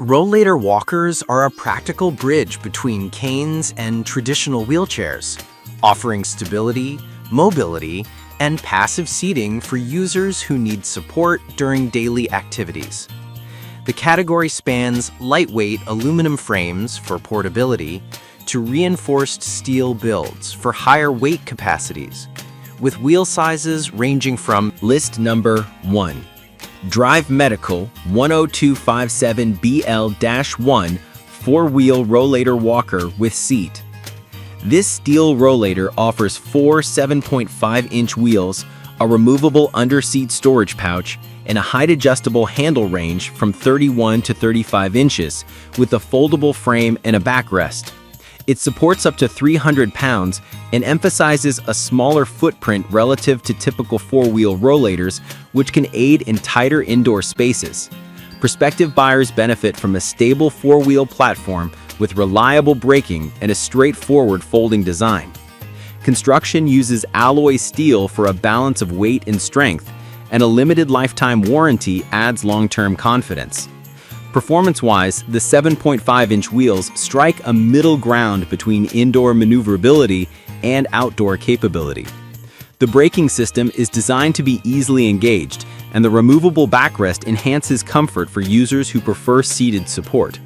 Rollator walkers are a practical bridge between canes and traditional wheelchairs, offering stability, mobility, and passive seating for users who need support during daily activities. The category spans lightweight aluminum frames for portability to reinforced steel builds for higher weight capacities, with wheel sizes ranging from List number 1. Drive Medical 10257BL-1 4-wheel rollator walker with seat. This steel rollator offers four 7.5-inch wheels, a removable under-seat storage pouch, and a height-adjustable handle range from 31 to 35 inches with a foldable frame and a backrest. It supports up to 300 pounds and emphasizes a smaller footprint relative to typical four-wheel rollators, which can aid in tighter indoor spaces. Prospective buyers benefit from a stable four-wheel platform with reliable braking and a straightforward folding design. Construction uses alloy steel for a balance of weight and strength, and a limited lifetime warranty adds long-term confidence. Performance-wise, the 7.5-inch wheels strike a middle ground between indoor maneuverability and outdoor capability. The braking system is designed to be easily engaged, and the removable backrest enhances comfort for users who prefer seated support.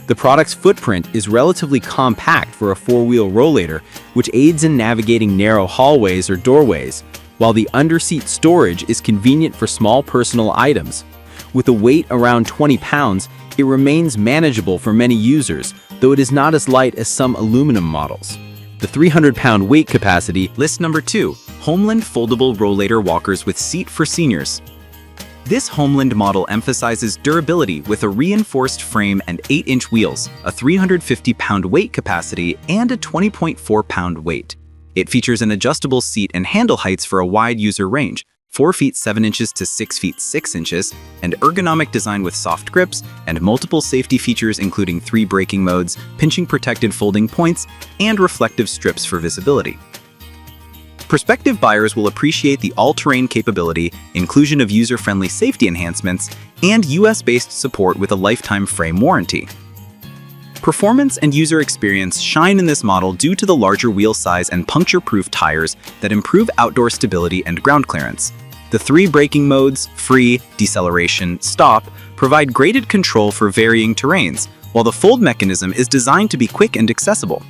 The product's footprint is relatively compact for a four-wheel rollator, which aids in navigating narrow hallways or doorways, while the under-seat storage is convenient for small personal items. With a weight around 20 pounds, it remains manageable for many users, though it is not as light as some aluminum models. The 300-pound weight capacity. List number 2. Homeland Foldable Rollator Walkers with Seat for Seniors. This Homeland model emphasizes durability with a reinforced frame and 8-inch wheels, a 350-pound weight capacity, and a 20.4-pound weight. It features an adjustable seat and handle heights for a wide user range, 4 feet 7 inches to 6 feet 6 inches, and ergonomic design with soft grips and multiple safety features including 3 braking modes, pinching protected folding points, and reflective strips for visibility. Prospective buyers will appreciate the all-terrain capability, inclusion of user-friendly safety enhancements, and US-based support with a lifetime frame warranty. Performance and user experience shine in this model due to the larger wheel size and puncture-proof tires that improve outdoor stability and ground clearance. The 3 braking modes, free, deceleration, stop, provide graded control for varying terrains, while the fold mechanism is designed to be quick and accessible.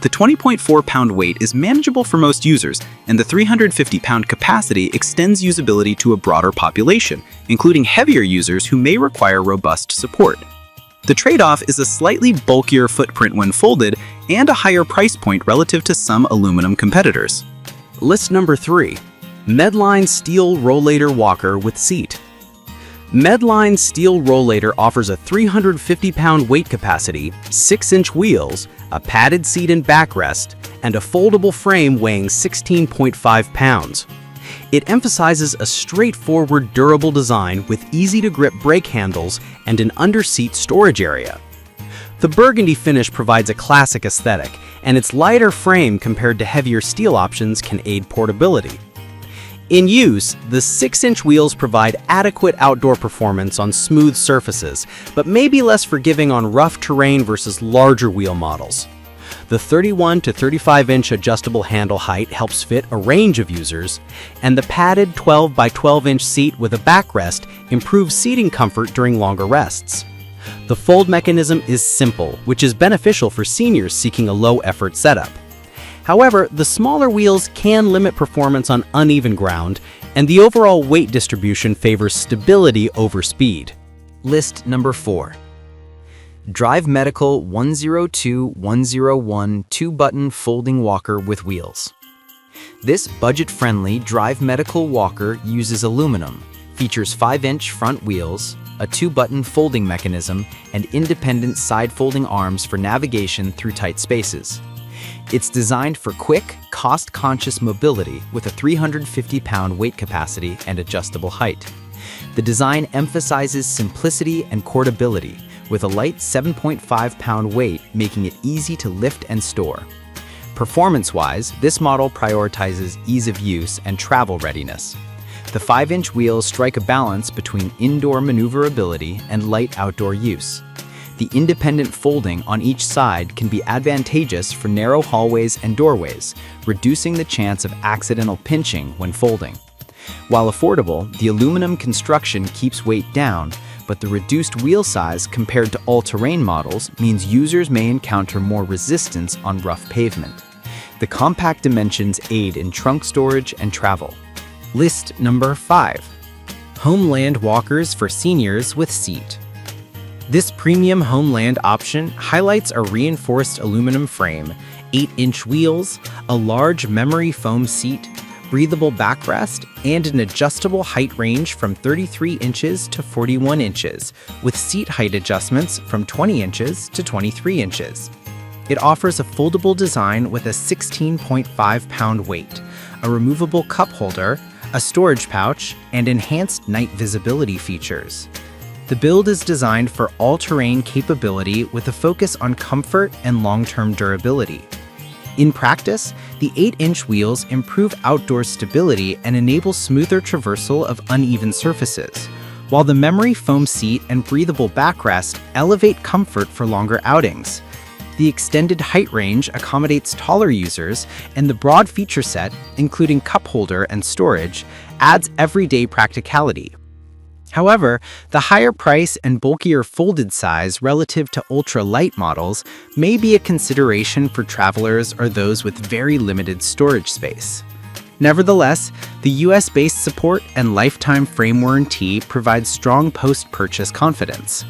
The 20.4-pound weight is manageable for most users, and the 350-pound capacity extends usability to a broader population, including heavier users who may require robust support. The trade-off is a slightly bulkier footprint when folded and a higher price point relative to some aluminum competitors. List number 3. Medline Steel Rollator Walker with Seat. Medline Steel Rollator offers a 350-pound weight capacity, 6-inch wheels, a padded seat and backrest, and a foldable frame weighing 16.5 pounds. It emphasizes a straightforward, durable design with easy-to-grip brake handles and an under-seat storage area. The burgundy finish provides a classic aesthetic, and its lighter frame compared to heavier steel options can aid portability. In use, the 6-inch wheels provide adequate outdoor performance on smooth surfaces, but may be less forgiving on rough terrain versus larger wheel models. The 31 to 35-inch adjustable handle height helps fit a range of users, and the padded 12 by 12-inch seat with a backrest improves seating comfort during longer rests. The fold mechanism is simple, which is beneficial for seniors seeking a low-effort setup. However, the smaller wheels can limit performance on uneven ground, and the overall weight distribution favors stability over speed. List number 4. Drive Medical 102101 2-button folding walker with wheels. This budget-friendly Drive Medical walker uses aluminum, features 5-inch front wheels, a 2-button folding mechanism, and independent side-folding arms for navigation through tight spaces. It's designed for quick, cost-conscious mobility with a 350-pound weight capacity and adjustable height. The design emphasizes simplicity and portability, with a light 7.5-pound weight making it easy to lift and store. Performance-wise, this model prioritizes ease of use and travel readiness. The 5-inch wheels strike a balance between indoor maneuverability and light outdoor use. The The independent folding on each side can be advantageous for narrow hallways and doorways, reducing the chance of accidental pinching when folding. While affordable, the aluminum construction keeps weight down, but the reduced wheel size compared to all-terrain models means users may encounter more resistance on rough pavement. The compact dimensions aid in trunk storage and travel. List number 5. Homeland walkers for seniors with seat. This premium Homeland option highlights a reinforced aluminum frame, 8-inch wheels, a large memory foam seat, breathable backrest, and an adjustable height range from 33 inches to 41 inches, with seat height adjustments from 20 inches to 23 inches. It offers a foldable design with a 16.5-pound weight, a removable cup holder, a storage pouch, and enhanced night visibility features. The build is designed for all-terrain capability with a focus on comfort and long-term durability. In practice, the 8-inch wheels improve outdoor stability and enable smoother traversal of uneven surfaces, while the memory foam seat and breathable backrest elevate comfort for longer outings. The extended height range accommodates taller users, and the broad feature set, including cup holder and storage, adds everyday practicality. However, the higher price and bulkier folded size relative to ultra-light models may be a consideration for travelers or those with very limited storage space. Nevertheless, the US-based support and lifetime frame warranty provide strong post-purchase confidence.